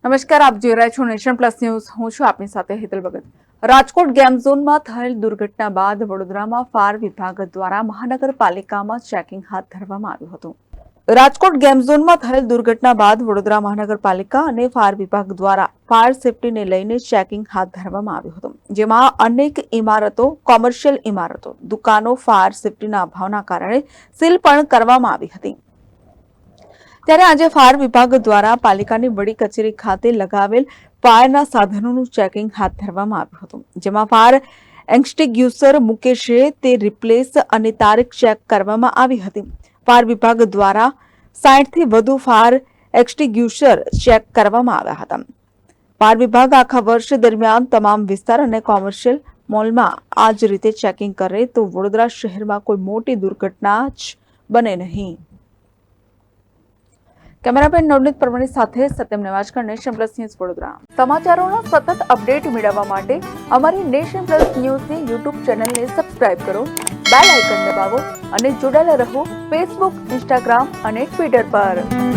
નમસ્કાર, આપ જોઈ રહ્યા છો નેશન પ્લસ ન્યૂઝ. હું છું આપની સાથે હેતલ ભગત. રાજકોટ ગેમ ઝોનમાં થયેલ દુર્ઘટના બાદ વડોદરામાં ફાયર વિભાગ દ્વારા મહાનગરપાલિકામાં ચેકિંગ હાથ ધરવામાં આવ્યું હતું. રાજકોટ ગેમ ઝોનમાં થયેલ દુર્ઘટના બાદ વડોદરા મહાનગરપાલિકા અને ફાયર વિભાગ દ્વારા ફાયર સેફટીને લઈને ચેકિંગ હાથ ધરવામાં આવ્યું હતું, જેમાં અનેક ઇમારતો, કોમર્શિયલ ઇમારતો, દુકાનો ફાયર સેફટીના અભાવના કારણે સીલ પણ કરવામાં આવી હતી. ત્યારે આજે ફાયર વિભાગ દ્વારા પાલિકાની વડી કચેરી ખાતે લગાવેલ ફાયરના સાધનોનું ચેકિંગ હાથ ધરવામાં આવ્યું હતું, જેમાં ફાયર એક્સટિંગ્યુશર મુકેશે તે રિપ્લેસ અને તારીખ ચેક કરવામાં આવી હતી. ફાયર વિભાગ દ્વારા 60 થી વધુ ફાયર એક્સટિંગ્યુશર ચેક કરવામાં આવ્યા હતા. ફાયર વિભાગ આખા વર્ષ દરમિયાન તમામ વિસ્તાર અને કોમર્શિયલ મોલમાં આ જ રીતે ચેકિંગ કરે તો વડોદરા શહેરમાં કોઈ મોટી દુર્ઘટના જ બને નહીં. કેમેરામેન નવનીત પરમાણી સાથે Satyam Nevajkar, Nation Plus News, Vadodara. સમાચારોના સતત અપડેટ મેળવવા માટે અમારી નેશન પ્લસ ન્યૂઝની યુટ્યુબ ચેનલને સબસ્ક્રાઇબ કરો, બેલ આઇકન દબાવો અને જોડાયેલા રહો ફેસબુક, ઇન્સ્ટાગ્રામ અને ટ્વિટર પર.